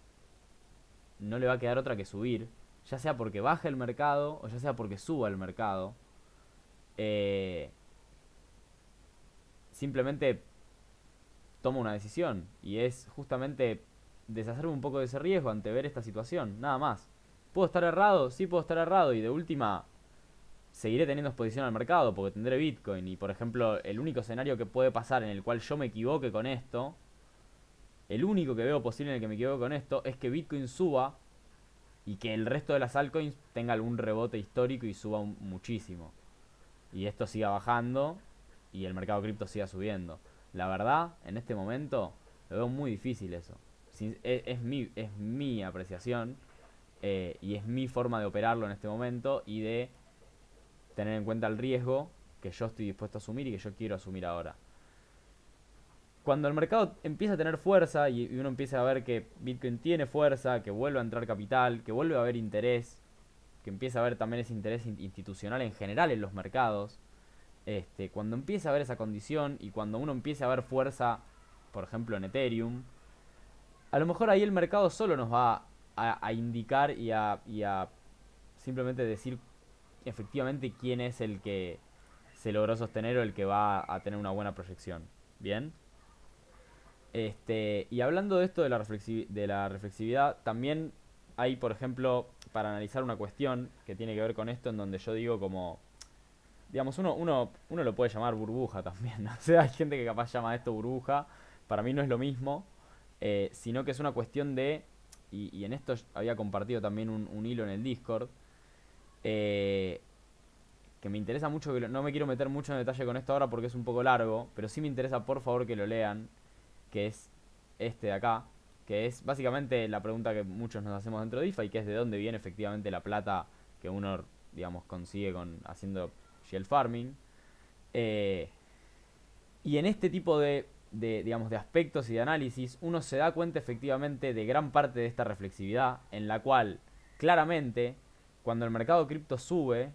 no le va a quedar otra que subir, ya sea porque baje el mercado o ya sea porque suba el mercado, eh, simplemente tomo una decisión y es justamente deshacerme un poco de ese riesgo ante ver esta situación, nada más. ¿Puedo estar errado? Sí, puedo estar errado y de última seguiré teniendo exposición al mercado porque tendré Bitcoin y por ejemplo el único escenario que puede pasar en el cual yo me equivoque con esto, el único que veo posible en el que me equivoque con esto es que Bitcoin suba y que el resto de las altcoins tenga algún rebote histórico y suba muchísimo. Y esto siga bajando y el mercado cripto siga subiendo. La verdad, en este momento, lo veo muy difícil eso. Es mi apreciación y es mi forma de operarlo en este momento y de tener en cuenta el riesgo que yo estoy dispuesto a asumir y que yo quiero asumir ahora. Cuando el mercado empieza a tener fuerza y uno empieza a ver que Bitcoin tiene fuerza, que vuelve a entrar capital, que vuelve a haber interés, que empieza a haber también ese interés institucional en general en los mercados, cuando empieza a haber esa condición y cuando uno empieza a ver fuerza, por ejemplo en Ethereum, a lo mejor ahí el mercado solo nos va a indicar y a simplemente decir efectivamente quién es el que se logró sostener o el que va a tener una buena proyección. Bien. Y hablando de esto de la reflexividad, también hay, por ejemplo, para analizar una cuestión que tiene que ver con esto, en donde yo digo como, digamos, uno lo puede llamar burbuja también, ¿no? O sea, hay gente que capaz llama esto burbuja, para mí no es lo mismo, sino que es una cuestión de, y en esto había compartido también un hilo en el Discord, eh, que me interesa mucho, que no me quiero meter mucho en detalle con esto ahora porque es un poco largo, pero sí me interesa por favor que lo lean, que es este de acá, que es básicamente la pregunta que muchos nos hacemos dentro de DeFi, que es de dónde viene efectivamente la plata que uno, digamos, consigue haciendo shell farming. Eh, y en este tipo digamos, de aspectos y de análisis, uno se da cuenta efectivamente de gran parte de esta reflexividad, en la cual, claramente, cuando el mercado cripto sube,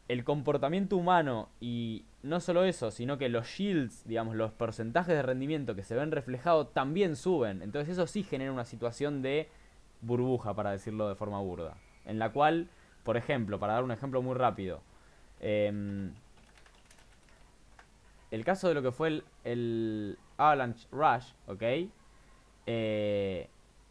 el comportamiento humano y no solo eso, sino que los yields, digamos, los porcentajes de rendimiento que se ven reflejados también suben. Entonces eso sí genera una situación de burbuja, para decirlo de forma burda. En la cual, por ejemplo, para dar un ejemplo muy rápido, eh, el caso de lo que fue el Avalanche Rush, ¿ok? Eh,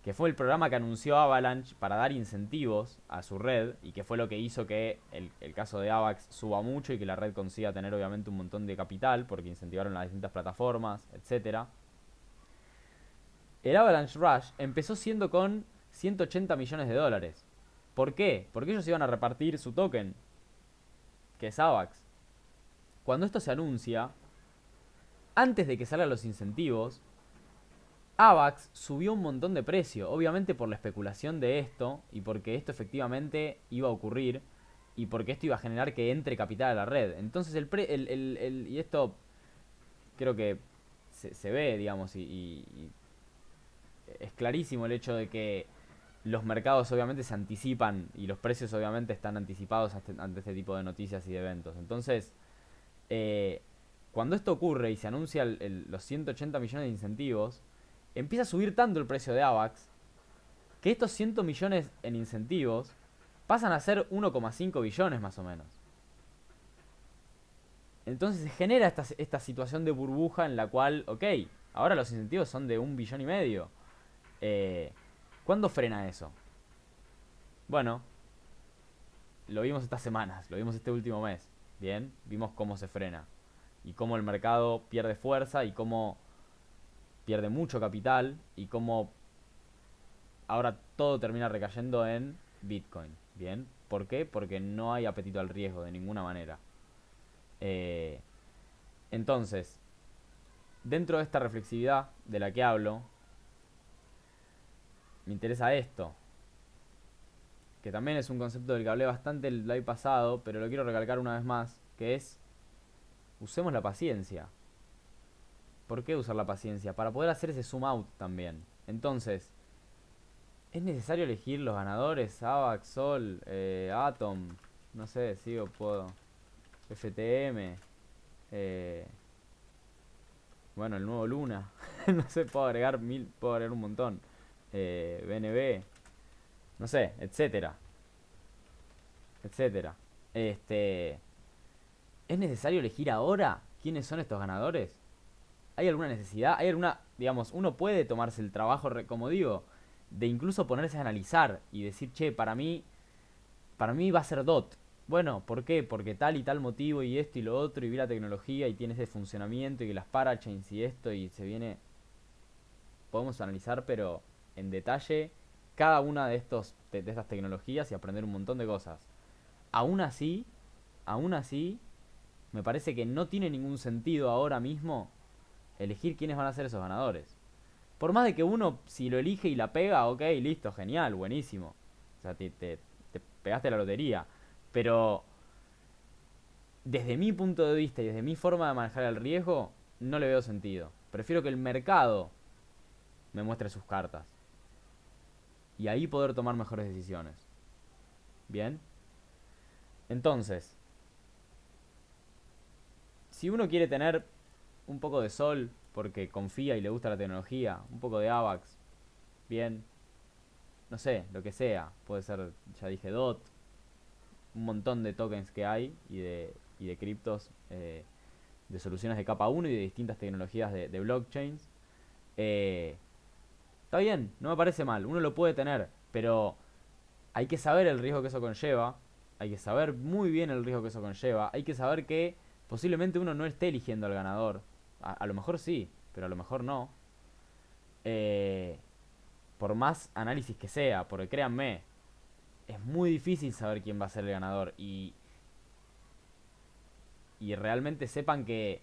que fue el programa que anunció Avalanche para dar incentivos a su red y que fue lo que hizo que el caso de AVAX suba mucho y que la red consiga tener obviamente un montón de capital porque incentivaron las distintas plataformas, etcétera. El Avalanche Rush empezó siendo con 180 millones de dólares. ¿Por qué? Porque ellos iban a repartir su token, que es AVAX. Cuando esto se anuncia, antes de que salgan los incentivos, AVAX subió un montón de precio, obviamente por la especulación de esto y porque esto efectivamente iba a ocurrir y porque esto iba a generar que entre capital a la red. Entonces y esto creo que se ve, digamos, y es clarísimo el hecho de que los mercados obviamente se anticipan y los precios obviamente están anticipados ante este tipo de noticias y de eventos. Entonces, eh, cuando esto ocurre y se anuncia los 180 millones de incentivos, empieza a subir tanto el precio de AVAX que estos 100 millones en incentivos pasan a ser 1,5 billones más o menos. Entonces se genera esta situación de burbuja en la cual, ok, ahora los incentivos son de 1,5 billones. ¿Cuándo frena eso? Bueno, lo vimos estas semanas, lo vimos este último mes. Bien, vimos cómo se frena y cómo el mercado pierde fuerza y cómo pierde mucho capital y cómo ahora todo termina recayendo en Bitcoin. Bien, ¿por qué? Porque no hay apetito al riesgo de ninguna manera. Eh, entonces, dentro de esta reflexividad de la que hablo, me interesa esto, que también es un concepto del que hablé bastante el live pasado, pero lo quiero recalcar una vez más, que es, usemos la paciencia. ¿Por qué usar la paciencia? Para poder hacer ese zoom out también. Entonces, ¿es necesario elegir los ganadores? Avax, Sol, Atom, no sé, sigo, puedo. FTM, eh, bueno, el nuevo Luna. No sé, puedo agregar puedo agregar un montón. BNB, no sé, etcétera, etcétera. Este, ¿Es necesario elegir ahora quiénes son estos ganadores? ¿Hay alguna necesidad? ¿Hay alguna, digamos, uno puede tomarse el trabajo, como digo, de incluso ponerse a analizar y decir, che, para mí va a ser DOT. Bueno, ¿por qué? Porque tal y tal motivo y esto y lo otro y vi la tecnología y tiene ese funcionamiento y las parachains y esto y se viene... Podemos analizar, pero en detalle, cada una de estas tecnologías y aprender un montón de cosas. Aún así, aún así, me parece que no tiene ningún sentido ahora mismo elegir quiénes van a ser esos ganadores. Por más de que uno, si lo elige y la pega, ok, listo, genial, buenísimo. O sea, te pegaste la lotería. Pero desde mi punto de vista y desde mi forma de manejar el riesgo, no le veo sentido. Prefiero que el mercado me muestre sus cartas. Y ahí poder tomar mejores decisiones. Bien. Entonces, si uno quiere tener un poco de Sol porque confía y le gusta la tecnología, un poco de AVAX, bien, no sé, lo que sea, puede ser, ya dije, DOT, un montón de tokens que hay y de criptos, de soluciones de capa uno y de distintas tecnologías de blockchains. Eh, Está bien, no me parece mal, uno lo puede tener, pero hay que saber el riesgo que eso conlleva, hay que saber muy bien el riesgo que eso conlleva, hay que saber que posiblemente uno no esté eligiendo al ganador, a lo mejor sí, pero a lo mejor no. Eh, por más análisis que sea, porque créanme, es muy difícil saber quién va a ser el ganador y realmente sepan que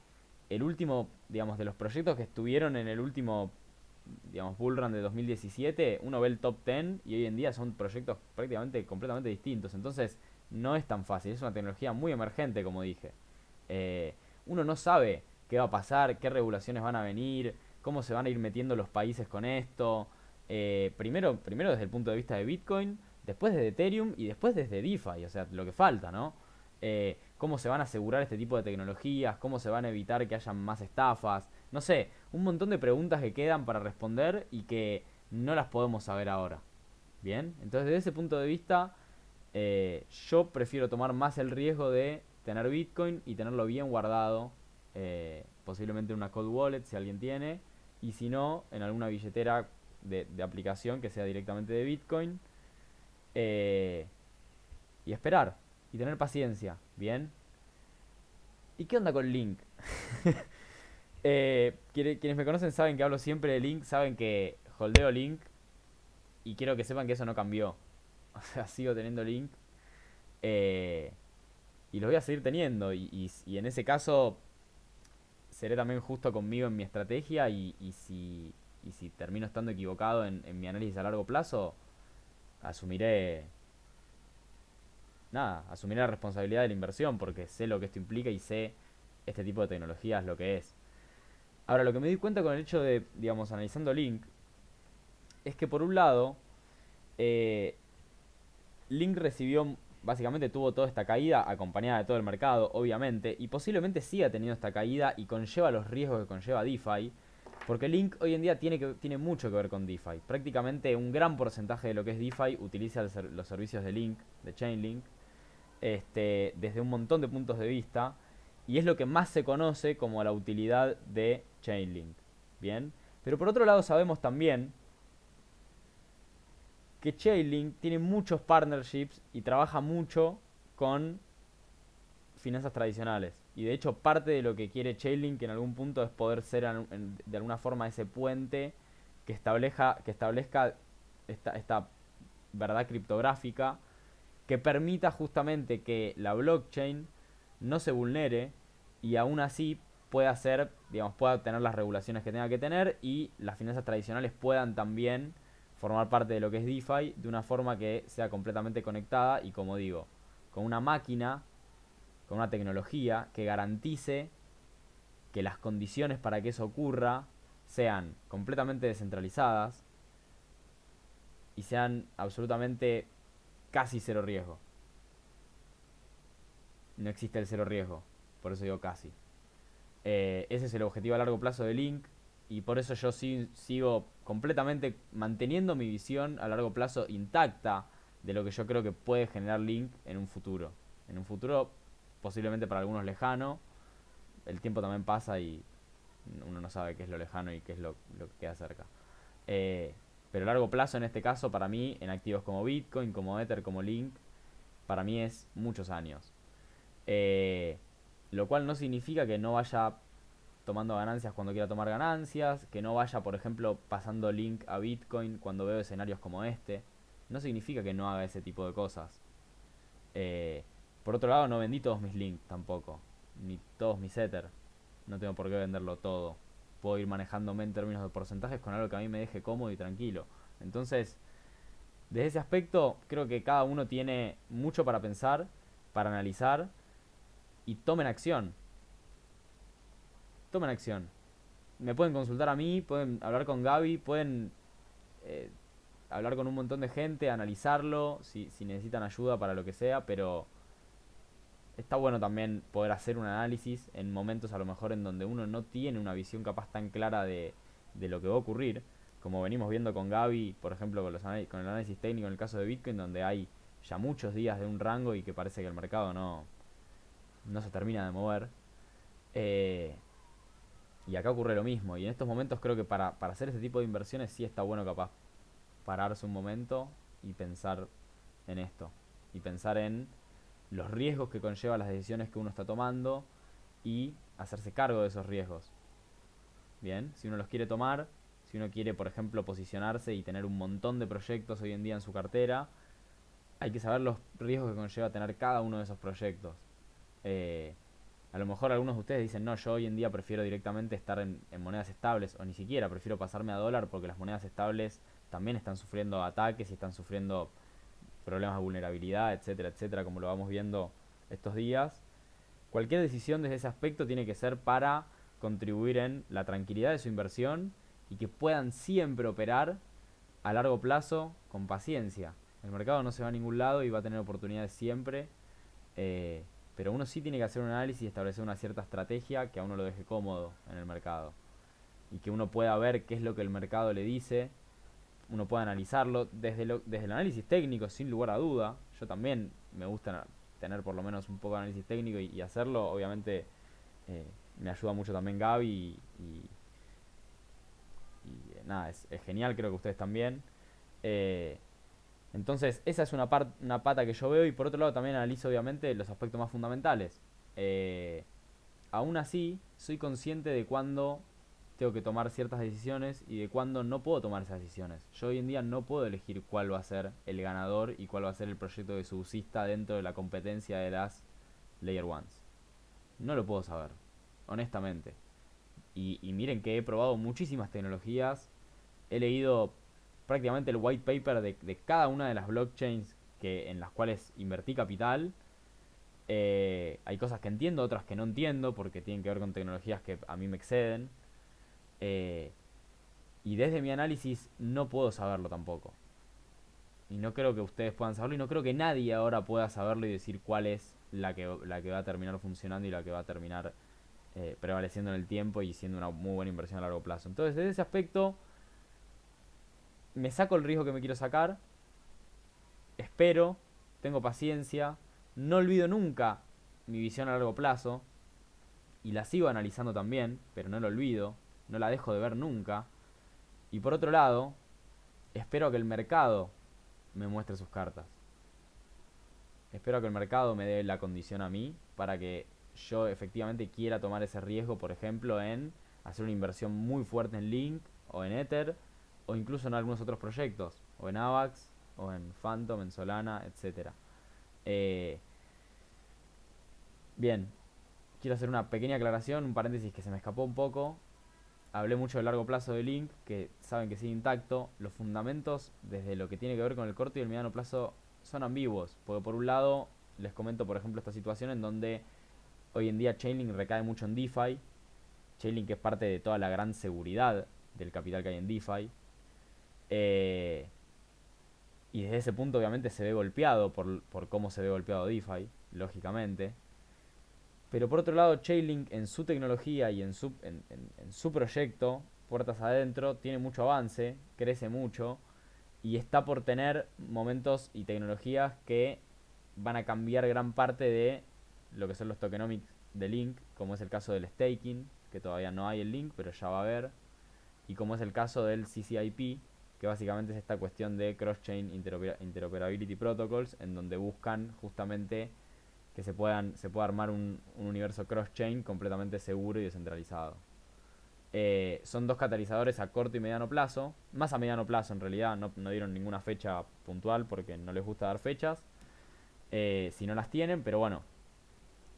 el último, digamos, de los proyectos que estuvieron en el último, digamos, Bull Run de 2017, uno ve el top 10 y hoy en día son proyectos prácticamente completamente distintos. Entonces, no es tan fácil, es una tecnología muy emergente, como dije. Eh, Uno no sabe qué va a pasar, qué regulaciones van a venir, cómo se van a ir metiendo los países con esto. Primero desde el punto de vista de Bitcoin, después desde Ethereum y después desde DeFi, o sea, lo que falta, ¿no? Cómo se van a asegurar este tipo de tecnologías, cómo se van a evitar que haya más estafas, no sé, un montón de preguntas que quedan para responder y que no las podemos saber ahora. Bien, entonces desde ese punto de vista, yo prefiero tomar más el riesgo de tener Bitcoin y tenerlo bien guardado, posiblemente en una cold wallet si alguien tiene, y si no, en alguna billetera de aplicación que sea directamente de Bitcoin, eh, y esperar, y tener paciencia, ¿bien? ¿Y qué onda con Link? Quienes me conocen saben que hablo siempre de Link, saben que holdeo Link y quiero que sepan que eso no cambió. O sea, sigo teniendo Link, eh, y los voy a seguir teniendo. Y en ese caso seré también justo conmigo en mi estrategia y si termino estando equivocado en mi análisis a largo plazo, asumiré, nada, asumiré la responsabilidad de la inversión porque sé lo que esto implica y sé este tipo de tecnologías lo que es. Ahora, lo que me di cuenta con el hecho de, digamos, analizando Link, es que por un lado, eh, Link recibió, básicamente tuvo toda esta caída acompañada de todo el mercado, obviamente, y posiblemente siga teniendo esta caída y conlleva los riesgos que conlleva DeFi, porque Link hoy en día tiene mucho que ver con DeFi. Prácticamente un gran porcentaje de lo que es DeFi utiliza los servicios de Link, de Chainlink, desde un montón de puntos de vista, y es lo que más se conoce como la utilidad de Chainlink. Bien, pero por otro lado sabemos también que Chainlink tiene muchos partnerships y trabaja mucho con finanzas tradicionales. Y de hecho parte de lo que quiere Chainlink en algún punto es poder ser de alguna forma ese puente que establezca esta verdad criptográfica que permita justamente que la blockchain no se vulnere y aún así pueda pueda tener las regulaciones que tenga que tener y las finanzas tradicionales puedan también formar parte de lo que es DeFi de una forma que sea completamente conectada y, como digo, con una máquina, con una tecnología que garantice que las condiciones para que eso ocurra sean completamente descentralizadas y sean absolutamente casi cero riesgo. No existe el cero riesgo, por eso digo casi. Ese es el objetivo a largo plazo de Link y por eso yo sigo completamente manteniendo mi visión a largo plazo intacta de lo que yo creo que puede generar Link en un futuro. En un futuro posiblemente para algunos lejano, el tiempo también pasa y uno no sabe qué es lo lejano y qué es lo que queda cerca. Eh, pero a largo plazo en este caso para mí, en activos como Bitcoin, como Ether, como Link, para mí es muchos años. Eh, lo cual no significa que no vaya tomando ganancias cuando quiera tomar ganancias, que no vaya, por ejemplo, pasando Link a Bitcoin cuando veo escenarios como este. No significa que no haga ese tipo de cosas. Eh, por otro lado, no vendí todos mis Link tampoco, ni todos mis Ether. No tengo por qué venderlo todo. Puedo ir manejándome en términos de porcentajes con algo que a mí me deje cómodo y tranquilo. Entonces, desde ese aspecto, creo que cada uno tiene mucho para pensar, para analizar y tomen acción. Tomen acción. Me pueden consultar a mí, pueden hablar con Gaby, pueden eh, hablar con un montón de gente, analizarlo, si necesitan ayuda para lo que sea, pero está bueno también poder hacer un análisis en momentos a lo mejor en donde uno no tiene una visión capaz tan clara de lo que va a ocurrir, como venimos viendo con Gaby, por ejemplo, con el análisis técnico en el caso de Bitcoin, donde hay ya muchos días de un rango y que parece que el mercado no se termina de mover. Eh, y acá ocurre lo mismo. Y en estos momentos creo que para hacer este tipo de inversiones sí está bueno capaz pararse un momento y pensar en esto. Y pensar en los riesgos que conlleva las decisiones que uno está tomando y hacerse cargo de esos riesgos. Bien, si uno los quiere tomar, si uno quiere, por ejemplo, posicionarse y tener un montón de proyectos hoy en día en su cartera, hay que saber los riesgos que conlleva tener cada uno de esos proyectos. Eh, a lo mejor algunos de ustedes dicen, no, yo hoy en día prefiero directamente estar en monedas estables, o ni siquiera prefiero pasarme a dólar porque las monedas estables también están sufriendo ataques y están sufriendo problemas de vulnerabilidad, etcétera, etcétera, como lo vamos viendo estos días. Cualquier decisión desde ese aspecto tiene que ser para contribuir en la tranquilidad de su inversión y que puedan siempre operar a largo plazo con paciencia. El mercado no se va a ningún lado y va a tener oportunidades siempre, eh, pero uno sí tiene que hacer un análisis y establecer una cierta estrategia que a uno lo deje cómodo en el mercado y que uno pueda ver qué es lo que el mercado le dice, uno pueda analizarlo desde el análisis técnico sin lugar a duda. Yo también me gusta tener por lo menos un poco de análisis técnico y hacerlo. Obviamente me ayuda mucho también Gaby nada, es genial, creo que ustedes también. Eh, entonces, esa es una pata que yo veo y por otro lado también analizo obviamente los aspectos más fundamentales. Eh, Aún así, soy consciente de cuándo tengo que tomar ciertas decisiones y de cuándo no puedo tomar esas decisiones. Yo hoy en día no puedo elegir cuál va a ser el ganador y cuál va a ser el proyecto que subsista dentro de la competencia de las Layer Ones. No lo puedo saber, honestamente. Y miren que he probado muchísimas tecnologías, he leído prácticamente el white paper de cada una de las blockchains en las cuales invertí capital. Hay cosas que entiendo, otras que no entiendo porque tienen que ver con tecnologías que a mí me exceden. Eh, y desde mi análisis no puedo saberlo tampoco. Y no creo que ustedes puedan saberlo y no creo que nadie ahora pueda saberlo y decir cuál es la que va a terminar funcionando y la que va a terminar prevaleciendo en el tiempo y siendo una muy buena inversión a largo plazo. Entonces, desde ese aspecto, me saco el riesgo que me quiero sacar, espero, tengo paciencia, no olvido nunca mi visión a largo plazo y la sigo analizando también, pero no lo olvido, no la dejo de ver nunca. Y por otro lado, espero a que el mercado me muestre sus cartas. Espero que el mercado me dé la condición a mí para que yo efectivamente quiera tomar ese riesgo, por ejemplo, en hacer una inversión muy fuerte en Link o en Ether o incluso en algunos otros proyectos, o en AVAX, o en Phantom, en Solana, etcétera. Eh, Bien, quiero hacer una pequeña aclaración, un paréntesis que se me escapó un poco. hablé mucho del largo plazo de Link, que saben que sigue intacto. Los fundamentos, desde lo que tiene que ver con el corto y el mediano plazo, son ambiguos. Porque por un lado, les comento, por ejemplo, esta situación en donde hoy en día Chainlink recae mucho en DeFi. Chainlink es parte de toda la gran seguridad del capital que hay en DeFi. Eh, y desde ese punto obviamente se ve golpeado por cómo se ve golpeado DeFi, lógicamente. Pero por otro lado, Chainlink en su tecnología y en su proyecto, puertas adentro, tiene mucho avance, crece mucho y está por tener momentos y tecnologías que van a cambiar gran parte de lo que son los tokenomics de Link, como es el caso del staking, que todavía no hay el Link, pero ya va a haber, y como es el caso del CCIP, que básicamente es esta cuestión de Cross-Chain Interoperability Protocols, en donde buscan justamente que se pueda armar un universo cross-chain completamente seguro y descentralizado. Son dos catalizadores a corto y mediano plazo, más a mediano plazo en realidad, no dieron ninguna fecha puntual porque no les gusta dar fechas, si no las tienen, pero bueno,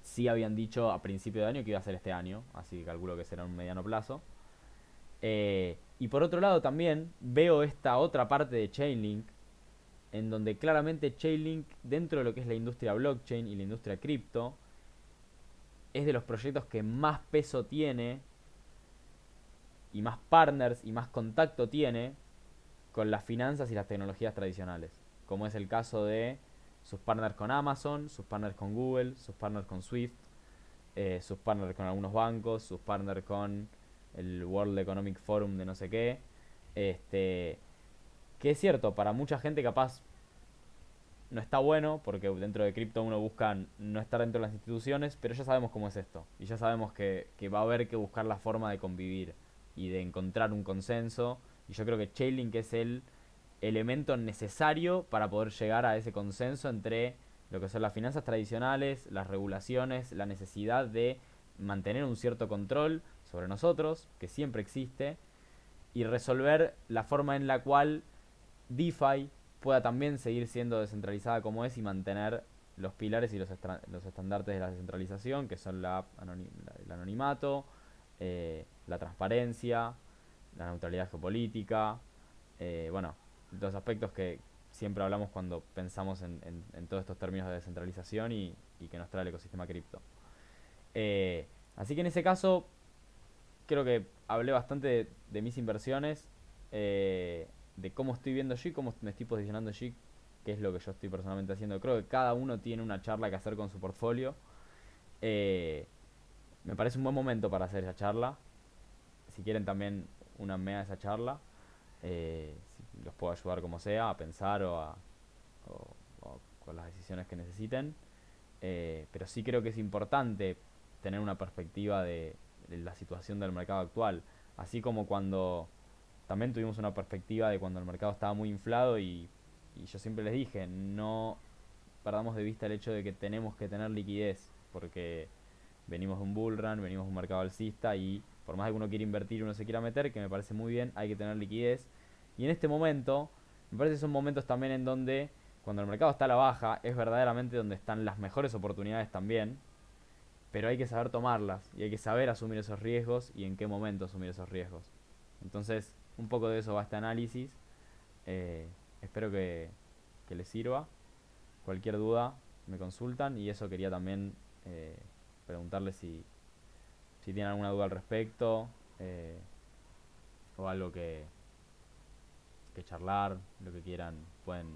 sí habían dicho a principio de año que iba a ser este año, así que calculo que será un mediano plazo. Y por otro lado también veo esta otra parte de Chainlink, en donde claramente Chainlink, dentro de lo que es la industria blockchain y la industria cripto, es de los proyectos que más peso tiene y más partners y más contacto tiene con las finanzas y las tecnologías tradicionales, como es el caso de sus partners con Amazon, sus partners con Google, sus partners con Swift, sus partners con algunos bancos, sus partners con el World Economic Forum de no sé qué. Este, que es cierto, para mucha gente capaz no está bueno, porque dentro de cripto uno busca no estar dentro de las instituciones, pero ya sabemos cómo es esto. Y ya sabemos que va a haber que buscar la forma de convivir y de encontrar un consenso. Y yo creo que Chainlink es el elemento necesario para poder llegar a ese consenso entre lo que son las finanzas tradicionales, las regulaciones, la necesidad de mantener un cierto control sobre nosotros, que siempre existe, y resolver la forma en la cual DeFi pueda también seguir siendo descentralizada como es y mantener los pilares y los estandartes de la descentralización, que son el anonimato, la transparencia, la neutralidad geopolítica, bueno, los aspectos que siempre hablamos cuando pensamos en todos estos términos de descentralización y que nos trae el ecosistema cripto. Así que en ese caso, creo que hablé bastante de mis inversiones, de cómo estoy viendo allí, cómo me estoy posicionando allí, qué es lo que yo estoy personalmente haciendo. Creo que cada uno tiene una charla que hacer con su portfolio. Eh, Me parece un buen momento para hacer esa charla. Si quieren también únanme a esa charla. Si los puedo ayudar como sea, a pensar o con las decisiones que necesiten. Pero sí creo que es importante tener una perspectiva de la situación del mercado actual. Así como cuando también tuvimos una perspectiva de cuando el mercado estaba muy inflado y yo siempre les dije, no perdamos de vista el hecho de que tenemos que tener liquidez, porque venimos de un bull run, venimos de un mercado alcista y por más que uno quiera invertir y uno se quiera meter, que me parece muy bien, hay que tener liquidez. Y en este momento, me parece que son momentos también en donde, cuando el mercado está a la baja, es verdaderamente donde están las mejores oportunidades también, pero hay que saber tomarlas y hay que saber asumir esos riesgos y en qué momento asumir esos riesgos. Entonces, un poco de eso va este análisis. Espero que les sirva. Cualquier duda me consultan y eso quería también eh, preguntarles si tienen alguna duda al respecto, eh, o algo que charlar, lo que quieran, pueden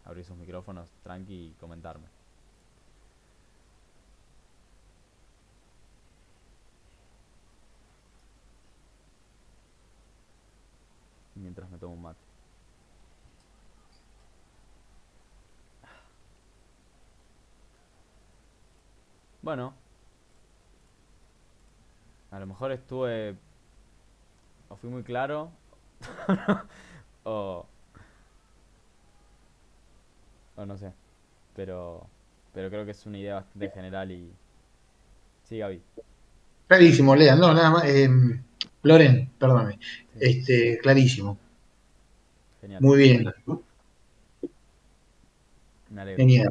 abrir sus micrófonos tranqui y comentarme. Mientras me tomo un mate. Bueno, a lo mejor estuve o fui muy claro o, o no sé, pero, pero creo que es una idea bastante general y... Sí, Gaby. Clarísimo, Lea, no, nada más. Loren, perdóname. Sí, Clarísimo. genial. Muy bien. Me alegro, Genial.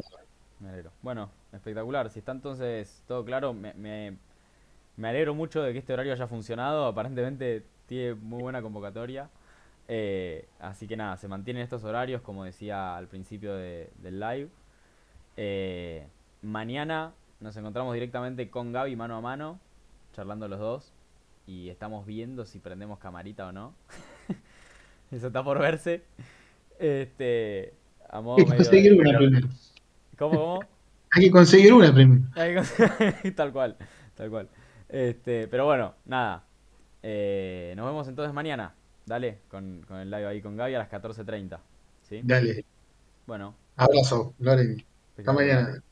me alegro. Bueno, espectacular. Si está entonces todo claro, me Me alegro mucho de que este horario haya funcionado. Aparentemente tiene muy buena convocatoria. Así que nada, se mantienen estos horarios, como decía al principio del live. Eh, Mañana nos encontramos directamente con Gaby mano a mano, charlando los dos. Y estamos viendo si prendemos camarita o no. Eso está por verse. Este, a Hay modo que medio conseguir de... una primero. ¿Cómo, cómo? Hay que conseguir una primero. Tal cual, tal cual. Pero bueno, nada. Nos vemos entonces mañana. Dale, con el live ahí con Gaby a las 14:30. ¿Sí? Dale. Bueno, Abrazo, Loren. Hasta espectacular. mañana.